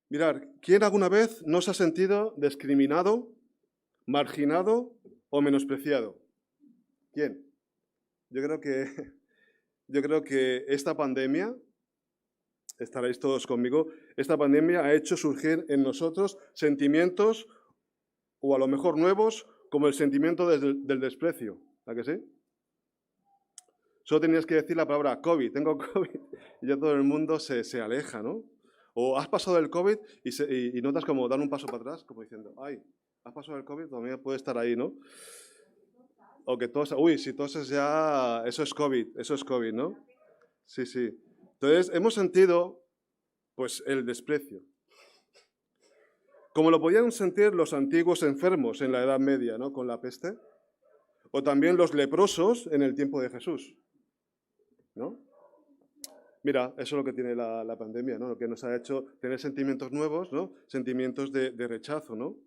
Mirad, ¿quién alguna vez no se ha sentido discriminado, marginado o menospreciado? ¿Quién? Yo creo que, yo creo que esta pandemia, estaréis todos conmigo, esta pandemia ha hecho surgir en nosotros sentimientos, o a lo mejor nuevos, como el sentimiento del desprecio. ¿A que sí? Solo tenías que decir la palabra COVID, tengo COVID, y ya todo el mundo se aleja, ¿no? O has pasado el COVID y notas como dar un paso para atrás, como diciendo, ay, has pasado el COVID, todavía puede estar ahí, ¿no? O que toses, uy, si toses ya, eso es COVID, ¿no? Sí, sí. Entonces, hemos sentido, pues, el desprecio. Como lo podían sentir los antiguos enfermos en la Edad Media, ¿no? Con la peste. O también los leprosos en el tiempo de Jesús, ¿no? Mira, eso es lo que tiene la pandemia, ¿no? Lo que nos ha hecho tener sentimientos nuevos, ¿no? Sentimientos de rechazo, ¿no?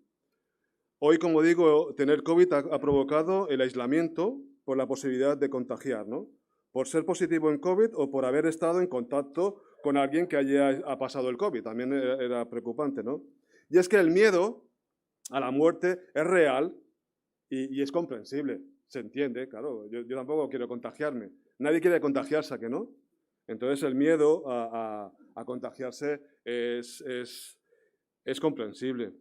Hoy, como digo, tener COVID ha provocado el aislamiento por la posibilidad de contagiar, ¿no? Por ser positivo en COVID o por haber estado en contacto con alguien que ha pasado el COVID. También era preocupante, ¿no? Y es que el miedo a la muerte es real y es comprensible. Se entiende, claro. Yo tampoco quiero contagiarme. Nadie quiere contagiarse, ¿a que no? Entonces el miedo a contagiarse es comprensible.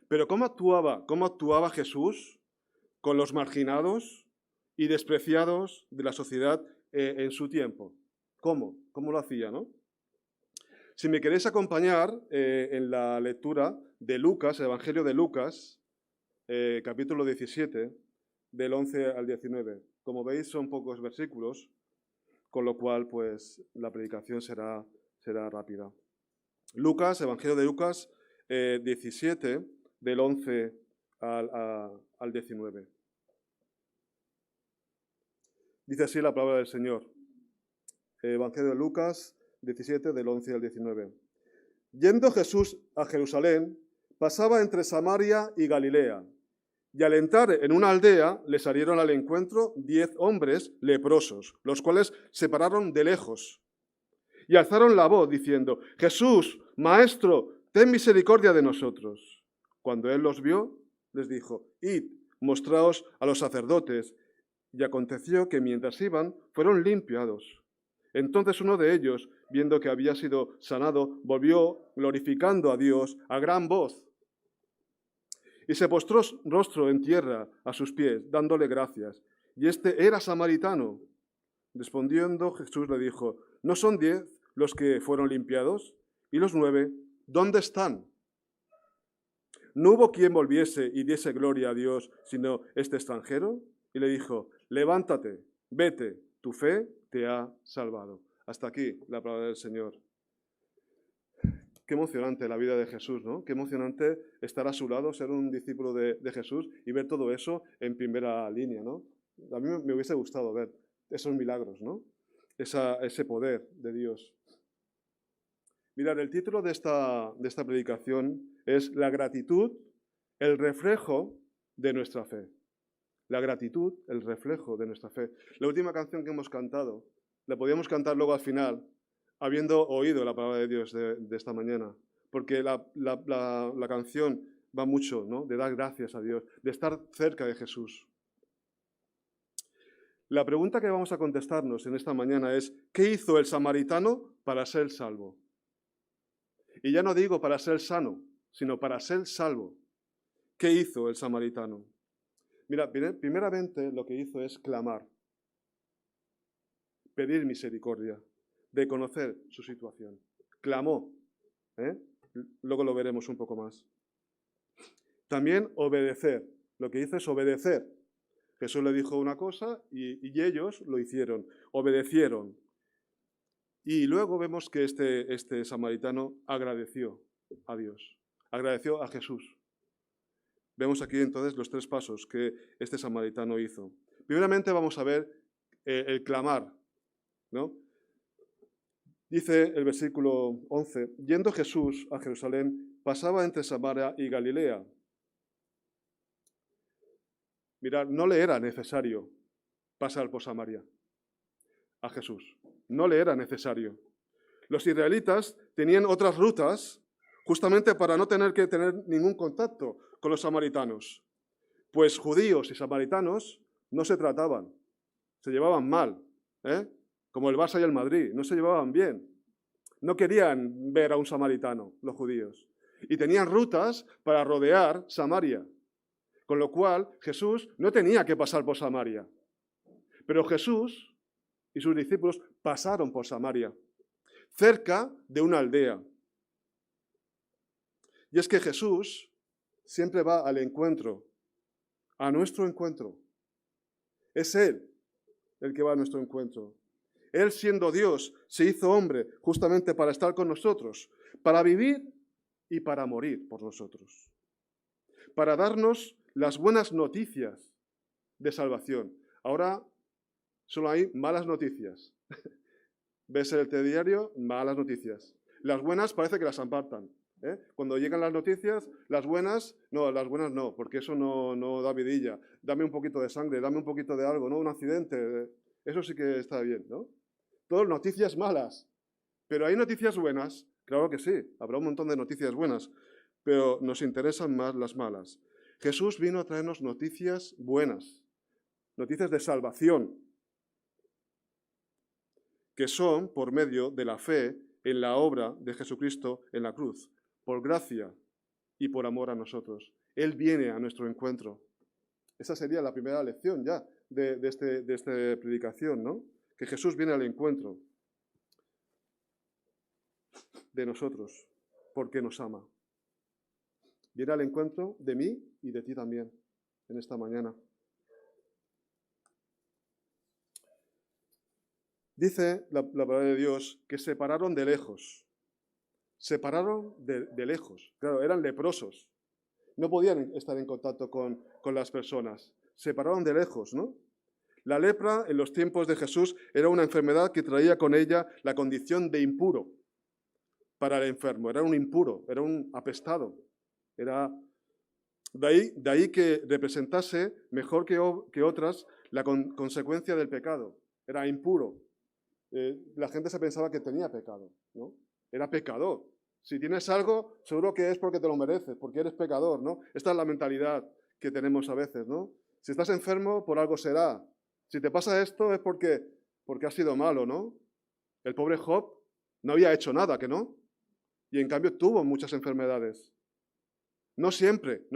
Pero ¿cómo actuaba Jesús con los marginados y despreciados de la sociedad en su tiempo? ¿Cómo lo hacía, no? Si me queréis acompañar en la lectura de Lucas, el Evangelio de Lucas, capítulo 17, del 11 al 19. Como veis, son pocos versículos, con lo cual, pues, la predicación será rápida. Lucas, Evangelio de Lucas, 17, del 11 al 19. Dice así la palabra del Señor. Evangelio de Lucas, 17, del 11 al 19. Yendo Jesús a Jerusalén, pasaba entre Samaria y Galilea. Y al entrar en una aldea, le salieron al encuentro 10 hombres leprosos, los cuales se pararon de lejos y alzaron la voz diciendo: Jesús, Maestro, ten misericordia de nosotros. Cuando él los vio, les dijo: Id, mostraos a los sacerdotes. Y aconteció que mientras iban, fueron limpiados. Entonces uno de ellos, viendo que había sido sanado, volvió glorificando a Dios a gran voz. Y se postró rostro en tierra a sus pies, dándole gracias. Y este era samaritano. Respondiendo Jesús le dijo: ¿No son 10 los que fueron limpiados? ¿Y los 9, dónde están? ¿No hubo quien volviese y diese gloria a Dios, sino este extranjero? Y le dijo: levántate, vete, tu fe te ha salvado. Hasta aquí la palabra del Señor. Qué emocionante la vida de Jesús, ¿no? Qué emocionante estar a su lado, ser un discípulo de Jesús y ver todo eso en primera línea, ¿no? A mí me hubiese gustado ver esos milagros, ¿no? Ese poder de Dios. Mirad, el título de esta predicación es La gratitud, el reflejo de nuestra fe. La gratitud, el reflejo de nuestra fe. La última canción que hemos cantado, la podíamos cantar luego al final, habiendo oído la palabra de Dios de esta mañana. Porque la canción va mucho, ¿no? De dar gracias a Dios, de estar cerca de Jesús. La pregunta que vamos a contestarnos en esta mañana es: ¿qué hizo el samaritano para ser salvo? Y ya no digo para ser sano, sino para ser salvo. ¿Qué hizo el samaritano? Mira, primeramente lo que hizo es clamar, pedir misericordia, reconocer su situación. Clamó, luego lo veremos un poco más. También obedecer, lo que hizo es obedecer. Jesús le dijo una cosa y ellos lo hicieron, obedecieron. Y luego vemos que este samaritano agradeció a Dios, agradeció a Jesús. Vemos aquí entonces los 3 pasos que este samaritano hizo. Primeramente vamos a ver el clamar, ¿no? Dice el versículo 11, yendo Jesús a Jerusalén, pasaba entre Samaria y Galilea. Mirad, no le era necesario pasar por Samaria a Jesús. No le era necesario. Los israelitas tenían otras rutas justamente para no tener que tener ningún contacto con los samaritanos. Pues judíos y samaritanos no se trataban, se llevaban mal, ¿eh? Como el Barça y el Madrid, no se llevaban bien. No querían ver a un samaritano, los judíos. Y tenían rutas para rodear Samaria. Con lo cual, Jesús no tenía que pasar por Samaria. Pero Jesús y sus discípulos pasaron por Samaria, cerca de una aldea. Y es que Jesús siempre va al encuentro, a nuestro encuentro. Es Él el que va a nuestro encuentro. Él, siendo Dios, se hizo hombre justamente para estar con nosotros, para vivir y para morir por nosotros, para darnos las buenas noticias de salvación. Ahora solo hay malas noticias. Ves el telediario, malas noticias. Las buenas parece que las apartan. Cuando llegan las noticias, las buenas no, porque eso no da vidilla. Dame un poquito de sangre, dame un poquito de algo, ¿no? Un accidente, eso sí que está bien, ¿no? Todas noticias malas. Pero hay noticias buenas, claro que sí, habrá un montón de noticias buenas, pero nos interesan más las malas. Jesús vino a traernos noticias buenas, noticias de salvación, que son por medio de la fe en la obra de Jesucristo en la cruz, por gracia y por amor a nosotros. Él viene a nuestro encuentro. Esa sería la primera lección ya de esta predicación, ¿no? Que Jesús viene al encuentro de nosotros, porque nos ama. Viene al encuentro de mí y de ti también, en esta mañana. Dice la palabra de Dios que se pararon de lejos. Se pararon de lejos. Claro, eran leprosos. No podían estar en contacto con las personas. Se pararon de lejos, ¿no? La lepra en los tiempos de Jesús era una enfermedad que traía con ella la condición de impuro para el enfermo. Era un impuro, era un apestado. Era de ahí que representase mejor que otras la consecuencia del pecado. Era impuro. La gente se pensaba que tenía pecado, ¿no? Era pecador. Si tienes algo, seguro que es porque te lo mereces, porque eres pecador, ¿no? Esta es la mentalidad que tenemos a veces, ¿no? Si estás enfermo, por algo será. Si te pasa esto es porque has sido malo, ¿no? El pobre Job no había hecho nada, ¿que no? Y en cambio tuvo muchas enfermedades. No siempre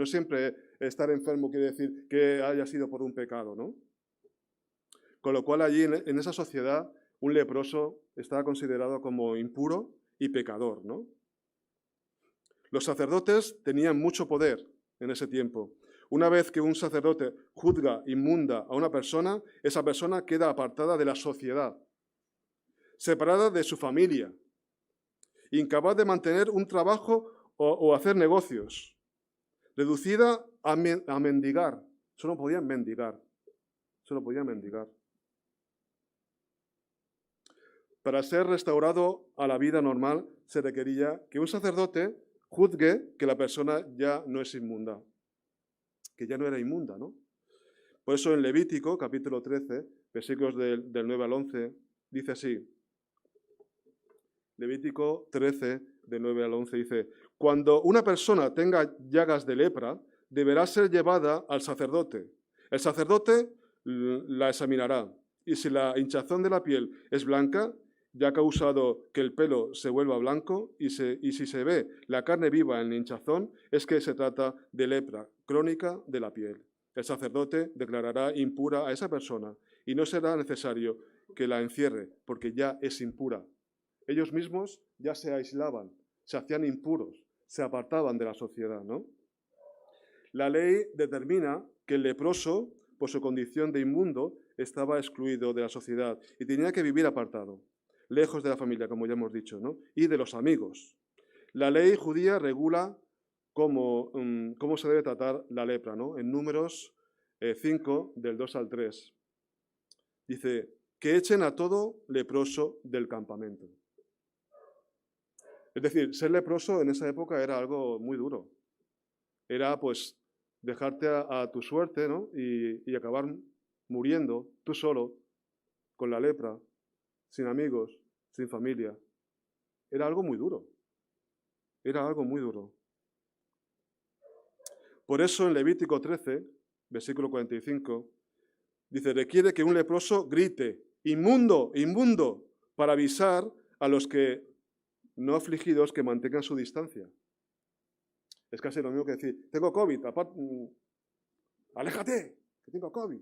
estar enfermo quiere decir que haya sido por un pecado, ¿no? Con lo cual allí en esa sociedad un leproso estaba considerado como impuro y pecador, ¿no? Los sacerdotes tenían mucho poder en ese tiempo. Una vez que un sacerdote juzga inmunda a una persona, esa persona queda apartada de la sociedad, separada de su familia, incapaz de mantener un trabajo o hacer negocios, reducida a mendigar. Solo podían mendigar. Para ser restaurado a la vida normal se requería que un sacerdote juzgue que la persona ya no es inmunda, que ya no era inmunda, ¿no? Por eso en Levítico, capítulo 13, versículos del 9 al 11, dice así. Levítico 13, del 9 al 11, dice: cuando una persona tenga llagas de lepra, deberá ser llevada al sacerdote. El sacerdote la examinará, y si la hinchazón de la piel es blanca, ya ha causado que el pelo se vuelva blanco, y si se ve la carne viva en la hinchazón, es que se trata de lepra crónica de la piel. El sacerdote declarará impura a esa persona, y no será necesario que la encierre, porque ya es impura. Ellos mismos ya se aislaban, se hacían impuros, se apartaban de la sociedad, ¿no? La ley determina que el leproso, por su condición de inmundo, estaba excluido de la sociedad y tenía que vivir apartado, lejos de la familia, como ya hemos dicho, ¿no? Y de los amigos. La ley judía regula cómo se debe tratar la lepra, ¿no? En Números 5, del 2 al 3. Dice, que echen a todo leproso del campamento. Es decir, ser leproso en esa época era algo muy duro. Era, pues, dejarte a tu suerte, ¿no? Y acabar muriendo tú solo, con la lepra, sin amigos, sin familia. Era algo muy duro. Era algo muy duro. Por eso en Levítico 13, versículo 45, dice, requiere que un leproso grite, inmundo, inmundo, para avisar a los que no afligidos que mantengan su distancia. Es casi lo mismo que decir, tengo COVID, aléjate, que tengo COVID.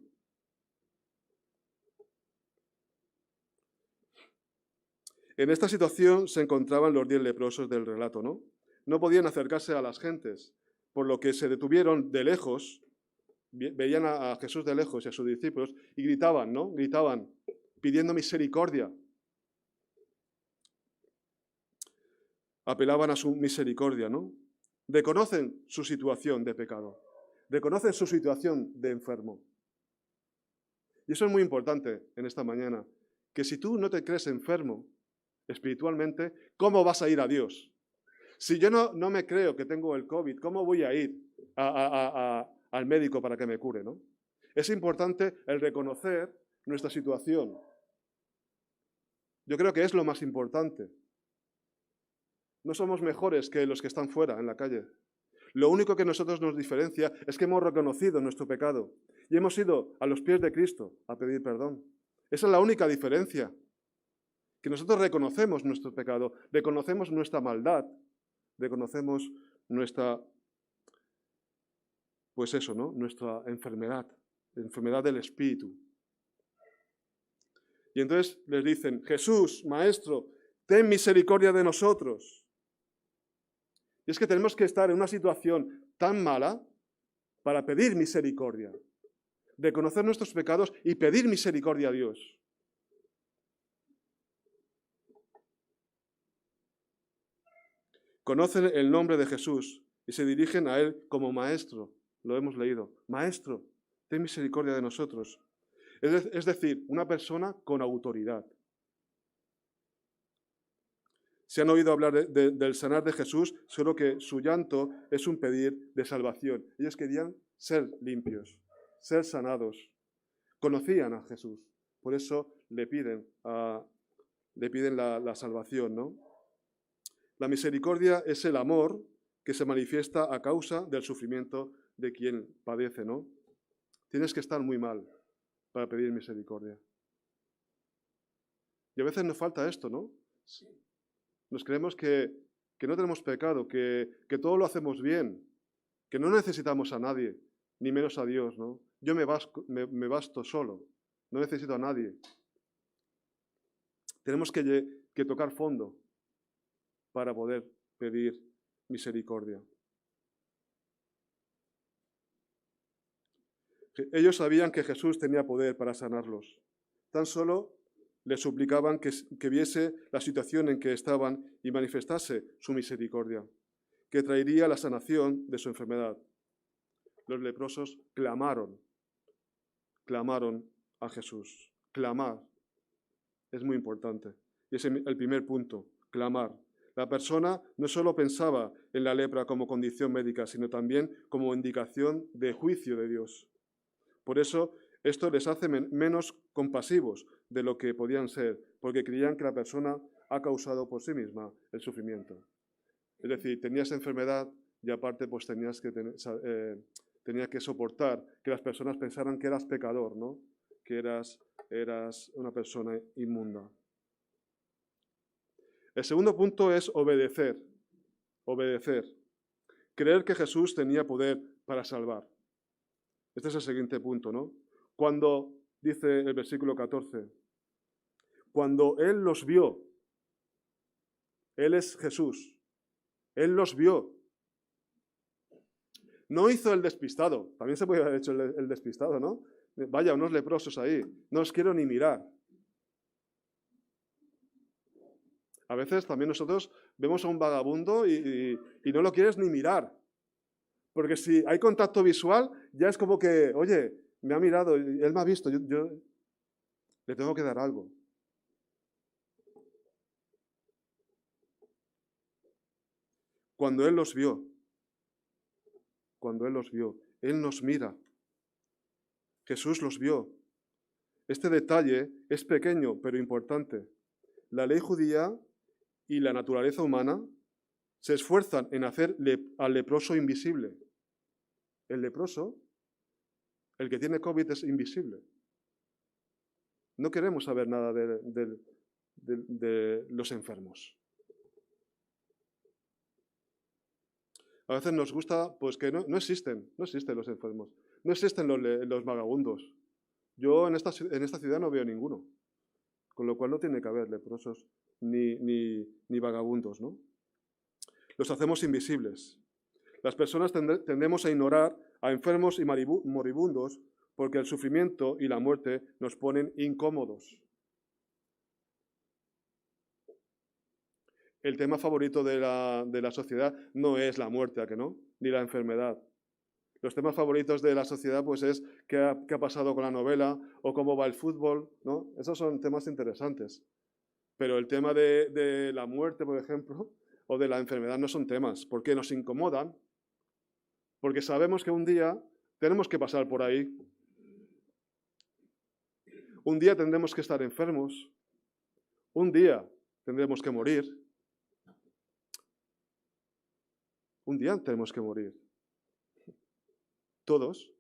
En esta situación se encontraban los 10 leprosos del relato, ¿no? No podían acercarse a las gentes, por lo que se detuvieron de lejos, veían a Jesús de lejos y a sus discípulos y gritaban, ¿no? Gritaban, pidiendo misericordia. Apelaban a su misericordia, ¿no? Reconocen su situación de pecado, reconocen su situación de enfermo. Y eso es muy importante en esta mañana, que si tú no te crees enfermo espiritualmente, ¿cómo vas a ir a Dios? Si yo no me creo que tengo el COVID, ¿cómo voy a ir al médico para que me cure, ¿no? Es importante el reconocer nuestra situación. Yo creo que es lo más importante. No somos mejores que los que están fuera, en la calle. Lo único que nosotros nos diferencia es que hemos reconocido nuestro pecado y hemos ido a los pies de Cristo a pedir perdón. Esa es la única diferencia. Que nosotros reconocemos nuestro pecado, reconocemos nuestra maldad, reconocemos nuestra, pues eso, ¿no? Nuestra enfermedad, la enfermedad del espíritu. Y entonces les dicen, Jesús, Maestro, ten misericordia de nosotros. Y es que tenemos que estar en una situación tan mala para pedir misericordia, reconocer nuestros pecados y pedir misericordia a Dios. Conocen el nombre de Jesús y se dirigen a Él como Maestro. Lo hemos leído. Maestro, ten misericordia de nosotros. Es decir, una persona con autoridad. Se han oído hablar del sanar de Jesús, solo que su llanto es un pedir de salvación. Ellos querían ser limpios, ser sanados. Conocían a Jesús, por eso le piden la salvación, ¿no? La misericordia es el amor que se manifiesta a causa del sufrimiento de quien padece, ¿no? Tienes que estar muy mal para pedir misericordia. Y a veces nos falta esto, ¿no? Nos creemos que no tenemos pecado, que todo lo hacemos bien, que no necesitamos a nadie, ni menos a Dios, ¿no? Yo me basto solo, no necesito a nadie. Tenemos que tocar fondo para poder pedir misericordia. Ellos sabían que Jesús tenía poder para sanarlos. Tan solo le suplicaban que viese la situación en que estaban y manifestase su misericordia, que traería la sanación de su enfermedad. Los leprosos clamaron a Jesús. Clamar es muy importante. Y es el primer punto, clamar. La persona no solo pensaba en la lepra como condición médica, sino también como indicación de juicio de Dios. Por eso, esto les hace menos compasivos de lo que podían ser, porque creían que la persona ha causado por sí misma el sufrimiento. Es decir, tenías enfermedad y aparte pues tenías que soportar que las personas pensaran que eras pecador, ¿no? Que eras una persona inmunda. El segundo punto es obedecer. Obedecer. Creer que Jesús tenía poder para salvar. Este es el siguiente punto, ¿no? Cuando, dice el versículo 14, cuando Él los vio, Él es Jesús, Él los vio. No hizo el despistado, también se puede haber hecho el despistado, ¿no? Vaya, unos leprosos ahí, no os quiero ni mirar. A veces también nosotros vemos a un vagabundo y no lo quieres ni mirar. Porque si hay contacto visual, ya es como que, oye, me ha mirado, él me ha visto, yo le tengo que dar algo. Cuando Él los vio, Él nos mira. Jesús los vio. Este detalle es pequeño, pero importante. La ley judía y la naturaleza humana se esfuerzan en hacer al leproso invisible. El leproso, el que tiene COVID, es invisible. No queremos saber nada de los enfermos. A veces nos gusta, pues que no existen los enfermos, no existen los vagabundos. Yo en esta ciudad no veo ninguno, con lo cual no tiene que haber leprosos ni vagabundos, ¿no? Los hacemos invisibles. Las personas tendemos a ignorar a enfermos y moribundos porque el sufrimiento y la muerte nos ponen incómodos. El tema favorito de la sociedad no es la muerte, ¿a que no? Ni la enfermedad. Los temas favoritos de la sociedad pues es qué ha pasado con la novela o cómo va el fútbol, ¿no? Esos son temas interesantes. Pero el tema de la muerte, por ejemplo, o de la enfermedad no son temas, porque nos incomodan, porque sabemos que un día tenemos que pasar por ahí. Un día tendremos que estar enfermos. Un día tendremos que morir. Un día tenemos que morir. Todos.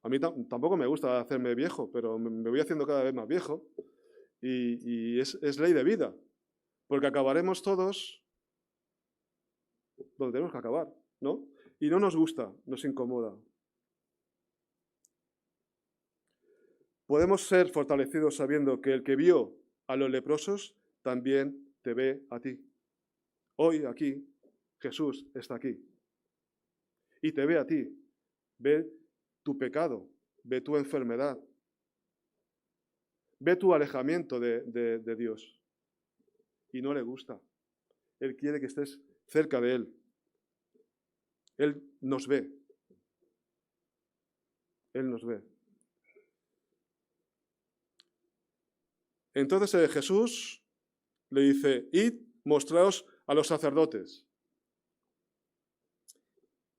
A mí tampoco me gusta hacerme viejo, pero me voy haciendo cada vez más viejo. Y es ley de vida. Porque acabaremos todos donde tenemos que acabar, ¿no? Y no nos gusta, nos incomoda. Podemos ser fortalecidos sabiendo que el que vio a los leprosos también te ve a ti. Hoy aquí, Jesús está aquí. Y te ve a ti. Ve tu pecado, ve tu enfermedad, ve tu alejamiento de Dios. Y no le gusta. Él quiere que estés cerca de Él. Él nos ve. Él nos ve. Entonces Jesús le dice, id, mostraos a los sacerdotes.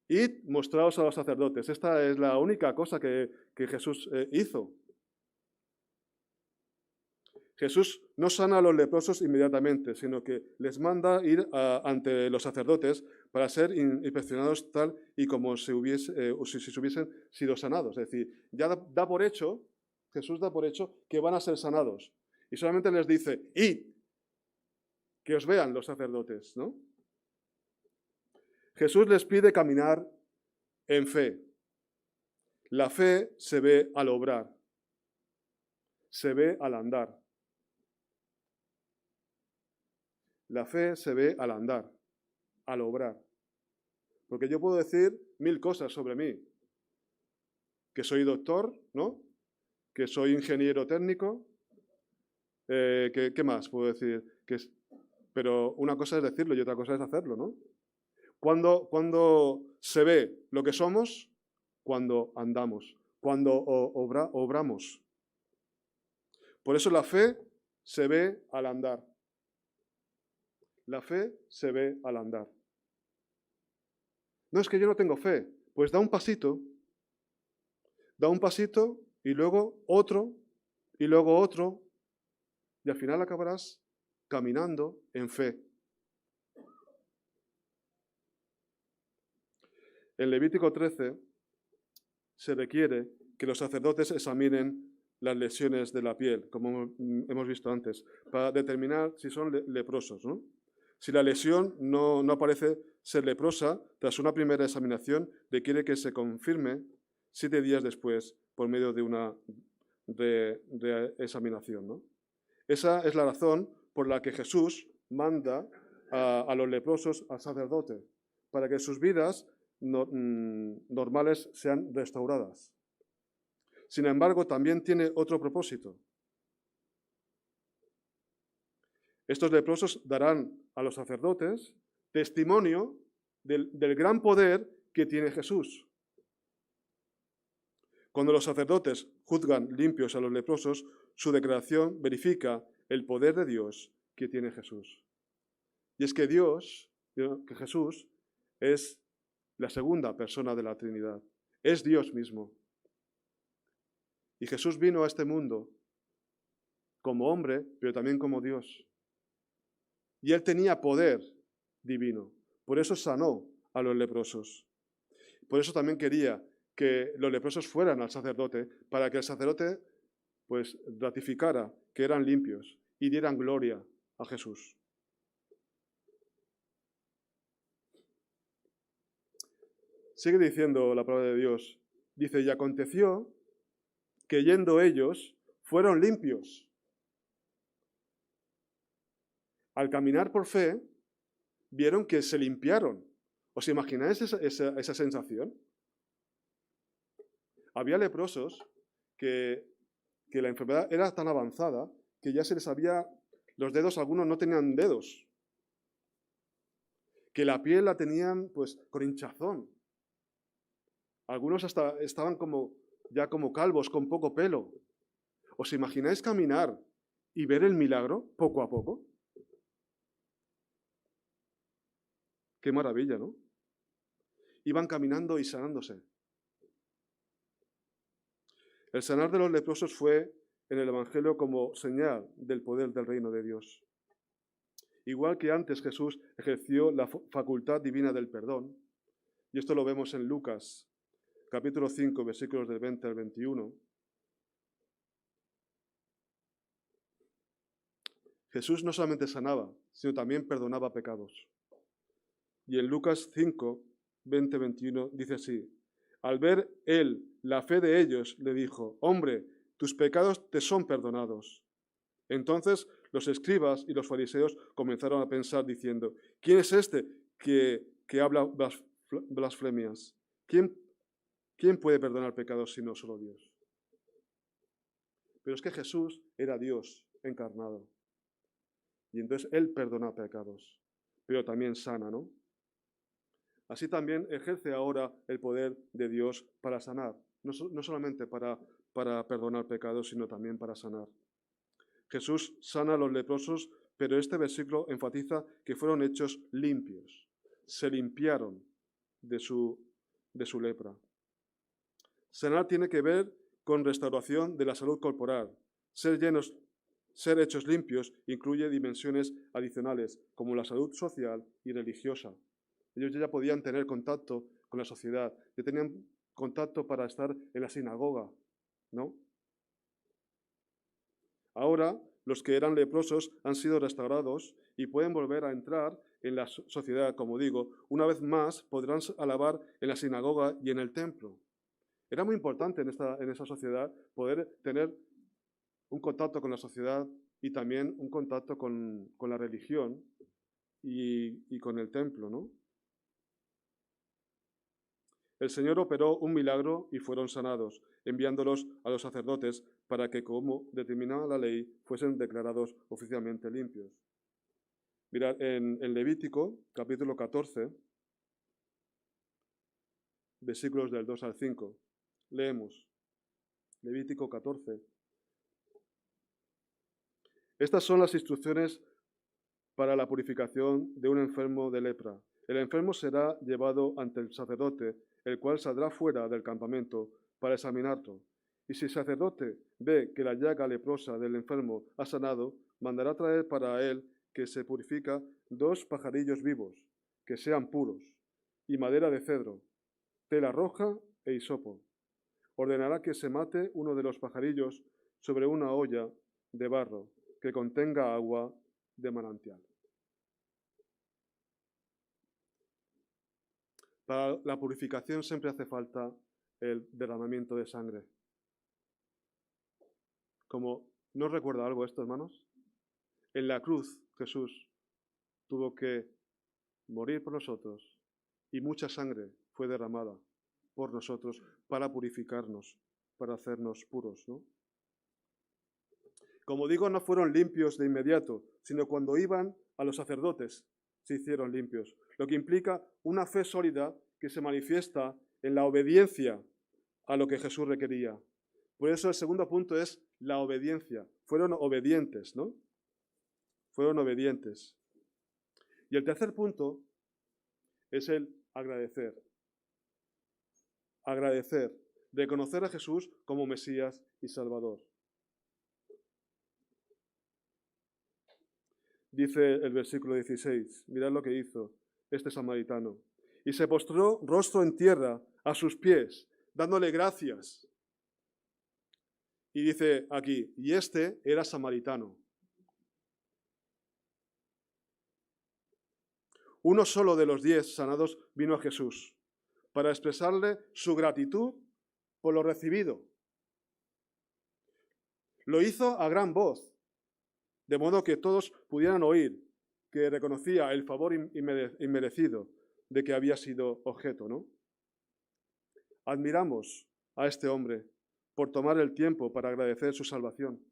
Id, mostraos a los sacerdotes. Esta es la única cosa que Jesús hizo. Jesús no sana a los leprosos inmediatamente, sino que les manda ir ante los sacerdotes para ser inspeccionados tal y como si hubiesen sido sanados. Es decir, ya da por hecho, Jesús da por hecho que van a ser sanados. Y solamente les dice, id, que os vean los sacerdotes, ¿no? Jesús les pide caminar en fe. La fe se ve al obrar, se ve al andar. La fe se ve al andar, al obrar. Porque yo puedo decir 1000 cosas sobre mí. Que soy doctor, ¿no? Que soy ingeniero técnico. ¿Qué más puedo decir? Pero una cosa es decirlo y otra cosa es hacerlo, ¿no? Cuando se ve lo que somos, cuando andamos, cuando obramos. Por eso la fe se ve al andar. La fe se ve al andar. No es que yo no tengo fe, pues da un pasito y luego otro, y al final acabarás caminando en fe. En Levítico 13 se requiere que los sacerdotes examinen las lesiones de la piel, como hemos visto antes, para determinar si son leprosos, ¿no? Si la lesión no parece ser leprosa, tras una primera examinación requiere que se confirme 7 días después por medio de una examinación, ¿no? Esa es la razón por la que Jesús manda a los leprosos al sacerdote, para que sus vidas normales sean restauradas. Sin embargo, también tiene otro propósito. Estos leprosos darán a los sacerdotes testimonio del gran poder que tiene Jesús. Cuando los sacerdotes juzgan limpios a los leprosos, su declaración verifica el poder de Dios que tiene Jesús. Y es que que Jesús, es la segunda persona de la Trinidad. Es Dios mismo. Y Jesús vino a este mundo como hombre, pero también como Dios. y él tenía poder divino. Por eso sanó a los leprosos. Por eso también quería que los leprosos fueran al sacerdote, para que el sacerdote pues ratificara que eran limpios y dieran gloria a Jesús. Sigue diciendo la palabra de Dios. Dice, y aconteció que yendo ellos fueron limpios. Al caminar por fe, vieron que se limpiaron. ¿Os imagináis esa sensación? Había leprosos que la enfermedad era tan avanzada que ya se les había, los dedos, algunos no tenían dedos, que la piel la tenían pues con hinchazón. Algunos hasta estaban ya como calvos, con poco pelo. ¿Os imagináis caminar y ver el milagro poco a poco? Qué maravilla, ¿no? Iban caminando y sanándose. El sanar de los leprosos fue en el Evangelio como señal del poder del reino de Dios. Igual que antes Jesús ejerció la facultad divina del perdón, y esto lo vemos en Lucas, capítulo 5, versículos del 20 al 21. Jesús no solamente sanaba, sino también perdonaba pecados. Y en Lucas 5, 20, 21 dice así, al ver él la fe de ellos, le dijo, hombre, tus pecados te son perdonados. Entonces los escribas y los fariseos comenzaron a pensar diciendo, ¿quién es este que habla blasfemias? ¿Quién puede perdonar pecados sino solo Dios? Pero es que Jesús era Dios encarnado. Y entonces Él perdona pecados, pero también sana, ¿no? Así también ejerce ahora el poder de Dios para sanar, no solamente para perdonar pecados, sino también para sanar. Jesús sana a los leprosos, pero este versículo enfatiza que fueron hechos limpios, se limpiaron de su lepra. Sanar tiene que ver con restauración de la salud corporal. Ser hechos limpios incluye dimensiones adicionales, como la salud social y religiosa. Ellos ya podían tener contacto con la sociedad, ya tenían contacto para estar en la sinagoga, ¿no? Ahora, los que eran leprosos han sido restaurados y pueden volver a entrar en la sociedad, como digo. Una vez más podrán alabar en la sinagoga y en el templo. Era muy importante en esa sociedad poder tener un contacto con la sociedad y también un contacto con la religión y con el templo, ¿no? El Señor operó un milagro y fueron sanados, enviándolos a los sacerdotes para que, como determinaba la ley, fuesen declarados oficialmente limpios. Mirad, en Levítico, capítulo 14, versículos del 2 al 5, leemos. Levítico 14. Estas son las instrucciones para la purificación de un enfermo de lepra. El enfermo será llevado ante el sacerdote, el cual saldrá fuera del campamento para examinarlo. Y si el sacerdote ve que la llaga leprosa del enfermo ha sanado, mandará traer para él que se purifica 2 pajarillos vivos, que sean puros, y madera de cedro, tela roja e hisopo. Ordenará que se mate uno de los pajarillos sobre una olla de barro que contenga agua de manantial. Para la purificación siempre hace falta el derramamiento de sangre. ¿No recuerda algo esto, hermanos? En la cruz Jesús tuvo que morir por nosotros y mucha sangre fue derramada por nosotros para purificarnos, para hacernos puros, ¿no? Como digo, no fueron limpios de inmediato, sino cuando iban a los sacerdotes se hicieron limpios, lo que implica una fe sólida que se manifiesta en la obediencia a lo que Jesús requería. Por eso el segundo punto es la obediencia. Fueron obedientes, ¿no? Fueron obedientes. Y el tercer punto es el agradecer. Agradecer, reconocer a Jesús como Mesías y Salvador. Dice el versículo 16, mirad lo que hizo este samaritano. Y se postró rostro en tierra a sus pies, dándole gracias. Y dice aquí, y este era samaritano. Uno solo de los 10 sanados vino a Jesús para expresarle su gratitud por lo recibido. Lo hizo a gran voz, de modo que todos pudieran oír que reconocía el favor inmerecido de que había sido objeto, ¿no? Admiramos a este hombre por tomar el tiempo para agradecer su salvación.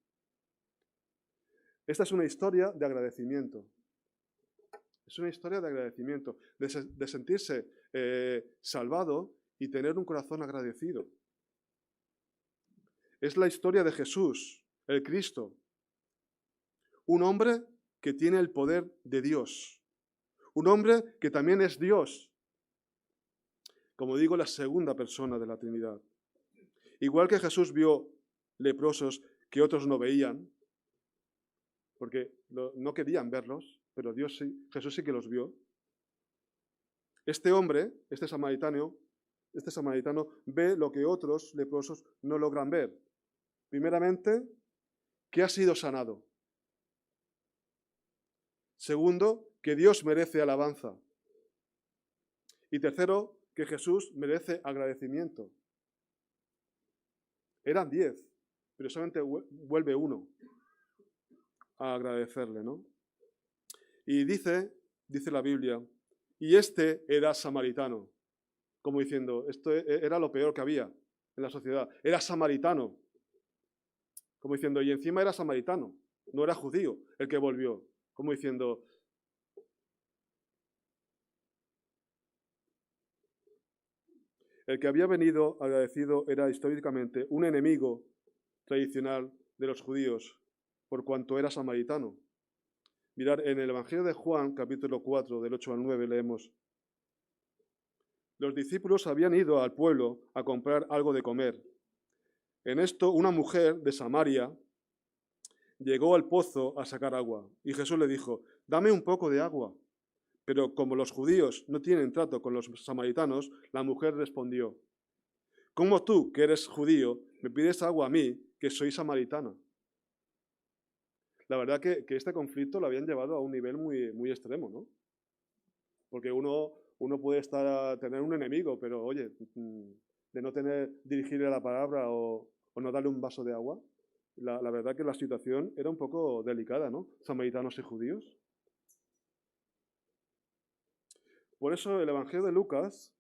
Esta es una historia de agradecimiento. Es una historia de agradecimiento, de sentirse salvado y tener un corazón agradecido. Es la historia de Jesús, el Cristo, un hombre que tiene el poder de Dios, un hombre que también es Dios, como digo, la segunda persona de la Trinidad. Igual que Jesús vio leprosos que otros no veían, porque no querían verlos, pero Jesús sí que los vio. Este hombre, este samaritano ve lo que otros leprosos no logran ver. Primeramente, que ha sido sanado. Segundo, que Dios merece alabanza. Y tercero, que Jesús merece agradecimiento. Eran 10, pero solamente vuelve uno a agradecerle, ¿no? Y dice la Biblia, y este era samaritano, como diciendo, esto era lo peor que había en la sociedad. Era samaritano, como diciendo, y encima era samaritano, no era judío el que volvió, como diciendo, el que había venido agradecido era históricamente un enemigo tradicional de los judíos, por cuanto era samaritano. Mirad, en el Evangelio de Juan, capítulo 4, del 8 al 9, leemos, los discípulos habían ido al pueblo a comprar algo de comer. En esto, una mujer de Samaria llegó al pozo a sacar agua, y Jesús le dijo, dame un poco de agua. Pero como los judíos no tienen trato con los samaritanos, la mujer respondió, ¿cómo tú, que eres judío, me pides agua a mí, que soy samaritana? La verdad que este conflicto lo habían llevado a un nivel muy, muy extremo, ¿no? Porque uno puede tener un enemigo, pero oye, de no dirigirle la palabra o no darle un vaso de agua, la verdad que la situación era un poco delicada, ¿no? Samaritanos y judíos. Por eso el Evangelio de Lucas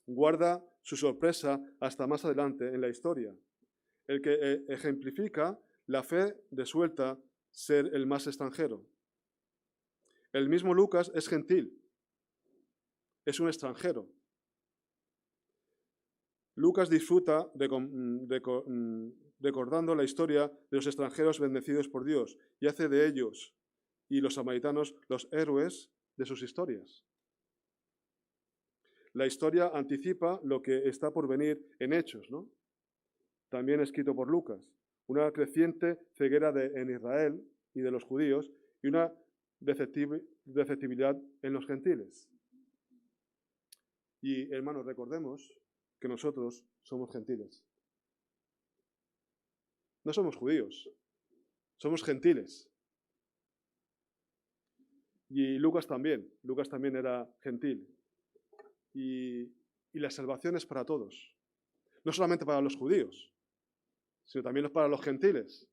guarda su sorpresa hasta más adelante en la historia, el que ejemplifica la fe resuelta ser el más extranjero. El mismo Lucas es gentil, es un extranjero. Lucas disfruta recordando la historia de los extranjeros bendecidos por Dios y hace de ellos y los samaritanos los héroes de sus historias. La historia anticipa lo que está por venir en Hechos, ¿no? También escrito por Lucas. Una creciente ceguera en Israel y de los judíos y una receptibilidad en los gentiles. Y hermanos, recordemos que nosotros somos gentiles. No somos judíos, somos gentiles. Y Lucas también era gentil. Y la salvación es para todos. No solamente para los judíos, sino también para los gentiles.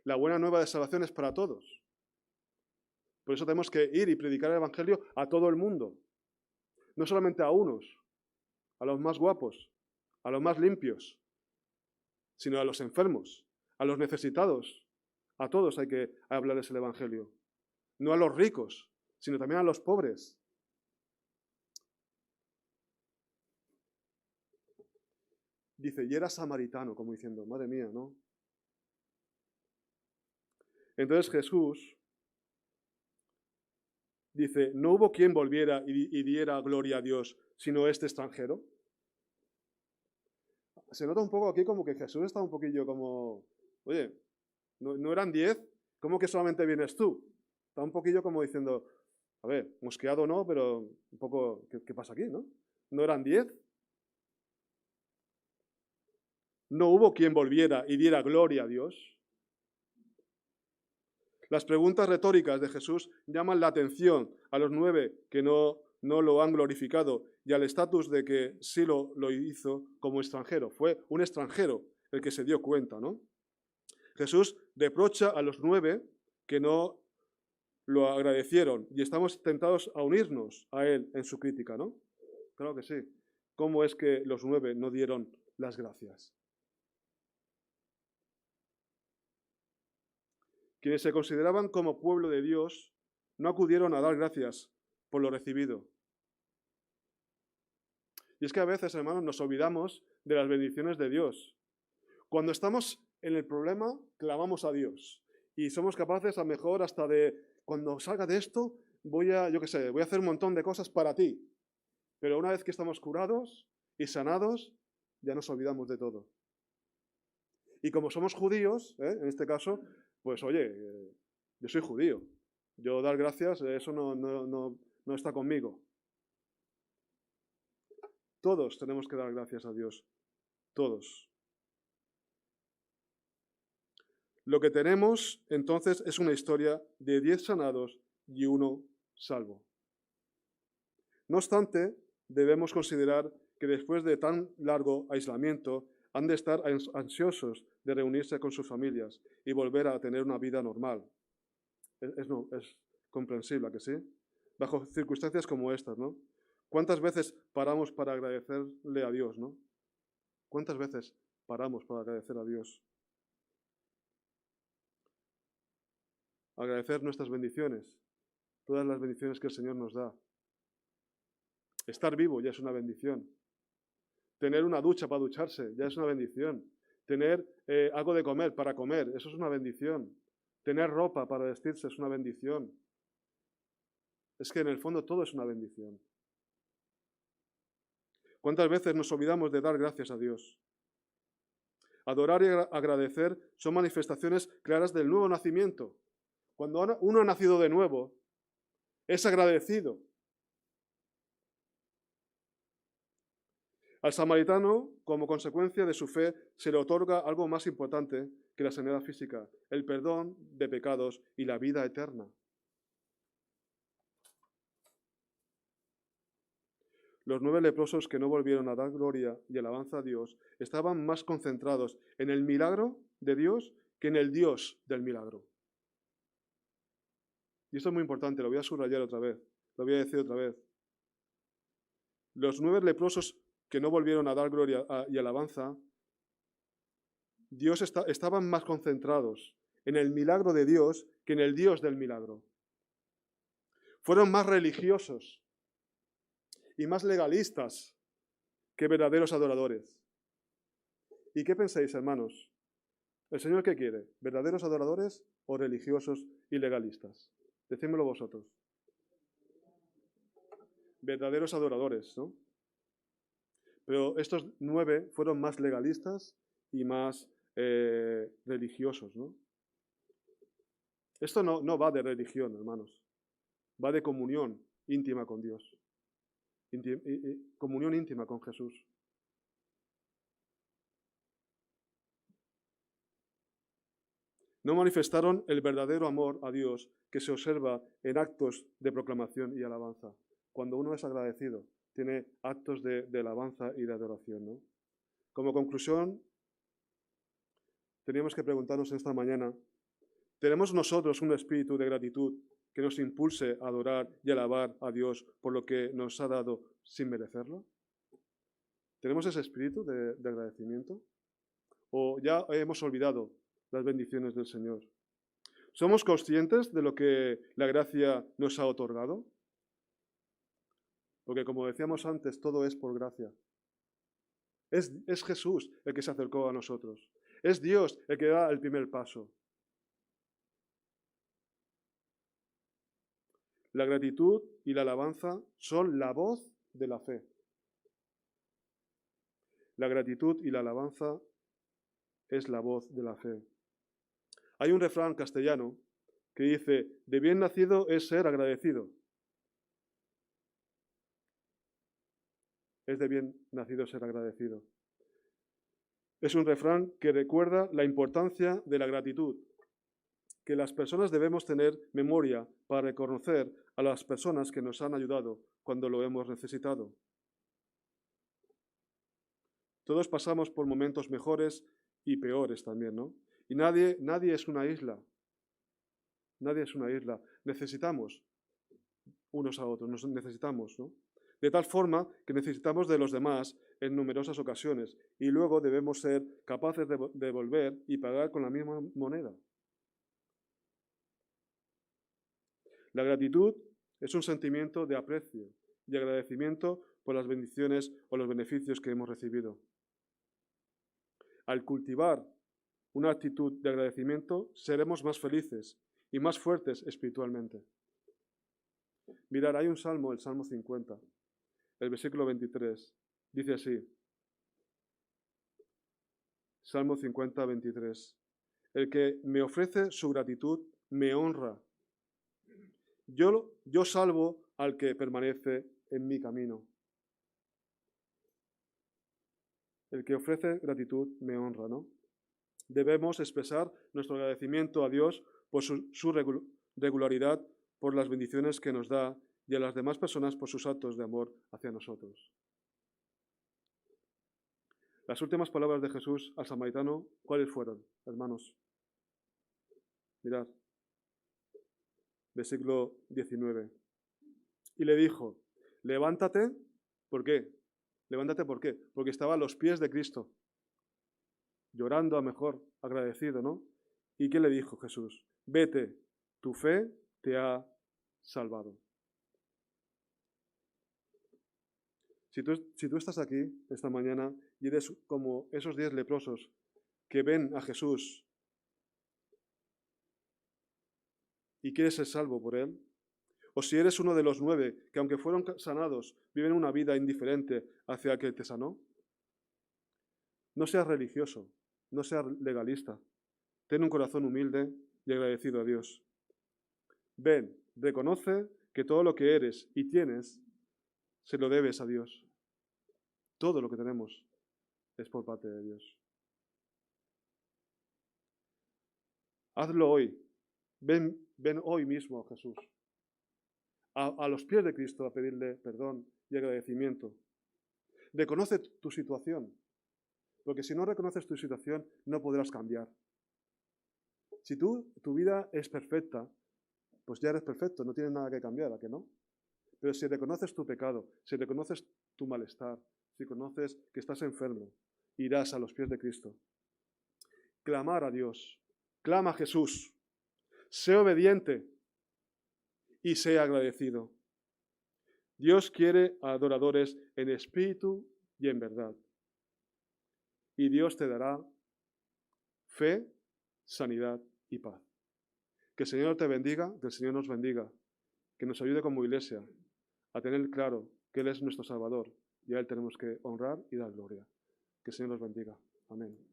La buena nueva de salvación es para todos. Por eso tenemos que ir y predicar el Evangelio a todo el mundo. No solamente a unos, a los más guapos, a los más limpios, sino a los enfermos, a los necesitados. A todos hay que hablarles el Evangelio. No a los ricos, sino también a los pobres. Dice, y era samaritano, como diciendo, madre mía, ¿no? Entonces Jesús dice, no hubo quien volviera y diera gloria a Dios, sino este extranjero. Se nota un poco aquí como que Jesús está un poquillo como, oye, ¿no eran 10? ¿Cómo que solamente vienes tú? Está un poquillo como diciendo, a ver, mosqueado no, pero un poco, ¿qué pasa aquí, no? ¿No eran 10? ¿No hubo quien volviera y diera gloria a Dios? Las preguntas retóricas de Jesús llaman la atención a los 9 que no lo han glorificado y al estatus de que sí lo hizo como extranjero. Fue un extranjero el que se dio cuenta, ¿no? Jesús reprocha a los 9 que no lo agradecieron y estamos tentados a unirnos a él en su crítica, ¿no? Claro que sí. ¿Cómo es que los 9 no dieron las gracias? Quienes se consideraban como pueblo de Dios no acudieron a dar gracias por lo recibido. Y es que a veces, hermanos, nos olvidamos de las bendiciones de Dios. Cuando estamos en el problema, clamamos a Dios. Y somos capaces, a lo mejor, hasta de, cuando salga de esto, voy a hacer un montón de cosas para ti. Pero una vez que estamos curados y sanados, ya nos olvidamos de todo. Y como somos judíos, en este caso, pues oye, yo soy judío. Yo dar gracias, eso no está conmigo. Todos tenemos que dar gracias a Dios. Todos. Lo que tenemos, entonces, es una historia de 10 sanados y 1 salvo. No obstante, debemos considerar que después de tan largo aislamiento, han de estar ansiosos de reunirse con sus familias y volver a tener una vida normal. Es comprensible, ¿a que sí? Bajo circunstancias como estas, ¿no? ¿Cuántas veces paramos para agradecerle a Dios, no? ¿Cuántas veces paramos para agradecer a Dios? Agradecer nuestras bendiciones, todas las bendiciones que el Señor nos da. Estar vivo ya es una bendición. Tener una ducha para ducharse ya es una bendición. Tener algo de comer para comer, eso es una bendición. Tener ropa para vestirse es una bendición. Es que en el fondo todo es una bendición. ¿Cuántas veces nos olvidamos de dar gracias a Dios? Adorar y agradecer son manifestaciones claras del nuevo nacimiento. Cuando uno ha nacido de nuevo, es agradecido. Al samaritano, como consecuencia de su fe, se le otorga algo más importante que la sanidad física, el perdón de pecados y la vida eterna. Los 9 leprosos que no volvieron a dar gloria y alabanza a Dios estaban más concentrados en el milagro de Dios que en el Dios del milagro. Y esto es muy importante, lo voy a subrayar otra vez, lo voy a decir otra vez. Los 9 leprosos que no volvieron a dar gloria y alabanza, estaban más concentrados en el milagro de Dios que en el Dios del milagro. Fueron más religiosos y más legalistas que verdaderos adoradores. ¿Y qué pensáis, hermanos? ¿El Señor qué quiere? ¿Verdaderos adoradores o religiosos y legalistas? Decídmelo vosotros. Verdaderos adoradores, ¿no? Pero estos 9 fueron más legalistas y más religiosos, ¿no? Esto no va de religión, hermanos. Va de comunión íntima con Dios. Comunión íntima con Jesús. No manifestaron el verdadero amor a Dios que se observa en actos de proclamación y alabanza. Cuando uno es agradecido, tiene actos de alabanza y de adoración, ¿no? Como conclusión, teníamos que preguntarnos esta mañana, ¿tenemos nosotros un espíritu de gratitud que nos impulse a adorar y alabar a Dios por lo que nos ha dado sin merecerlo? ¿Tenemos ese espíritu de agradecimiento? ¿O ya hemos olvidado las bendiciones del Señor? ¿Somos conscientes de lo que la gracia nos ha otorgado? Porque como decíamos antes, todo es por gracia. Es Jesús el que se acercó a nosotros. Es Dios el que da el primer paso. La gratitud y la alabanza son la voz de la fe. La gratitud y la alabanza es la voz de la fe. Hay un refrán castellano que dice, de bien nacido es ser agradecido. Es de bien nacido ser agradecido. Es un refrán que recuerda la importancia de la gratitud, que las personas debemos tener memoria para reconocer a las personas que nos han ayudado cuando lo hemos necesitado. Todos pasamos por momentos mejores y peores también, ¿no? Y nadie es una isla. Nadie es una isla. Necesitamos unos a otros, nos necesitamos, ¿no? De tal forma que necesitamos de los demás en numerosas ocasiones y luego debemos ser capaces de devolver y pagar con la misma moneda. La gratitud es un sentimiento de aprecio y agradecimiento por las bendiciones o los beneficios que hemos recibido. Al cultivar una actitud de agradecimiento, seremos más felices y más fuertes espiritualmente. Mirad, hay un salmo, el Salmo 50, el versículo 23, dice así, Salmo 50, 23, el que me ofrece su gratitud me honra. Yo salvo al que permanece en mi camino. El que ofrece gratitud me honra, ¿no? Debemos expresar nuestro agradecimiento a Dios por su regularidad, por las bendiciones que nos da y a las demás personas por sus actos de amor hacia nosotros. Las últimas palabras de Jesús al samaritano, ¿cuáles fueron, hermanos? Mirad, versículo 19. Y le dijo, levántate, ¿por qué? Levántate, ¿por qué? Porque estaba a los pies de Cristo, llorando a mejor, agradecido, ¿no? ¿Y qué le dijo Jesús? Vete, tu fe te ha salvado. Si tú estás aquí esta mañana y eres como esos 10 leprosos que ven a Jesús y quieres ser salvo por él, o si eres uno de los 9 que aunque fueron sanados viven una vida indiferente hacia el que te sanó, no seas religioso, no seas legalista, ten un corazón humilde y agradecido a Dios. Ven, reconoce que todo lo que eres y tienes se lo debes a Dios. Todo lo que tenemos es por parte de Dios. Hazlo hoy. Ven hoy mismo a Jesús, a los pies de Cristo, a pedirle perdón y agradecimiento. Reconoce tu situación, porque si no reconoces tu situación, no podrás cambiar. Si tu vida es perfecta, pues ya eres perfecto, no tienes nada que cambiar, ¿a que no? Pero si reconoces tu pecado, si reconoces tu malestar, si conoces que estás enfermo, irás a los pies de Cristo. Clamar a Dios, clama a Jesús, sé obediente y sé agradecido. Dios quiere adoradores en espíritu y en verdad. Y Dios te dará fe, sanidad y paz. Que el Señor te bendiga, que el Señor nos bendiga, que nos ayude como iglesia a tener claro que Él es nuestro Salvador y a Él tenemos que honrar y dar gloria. Que el Señor nos bendiga. Amén.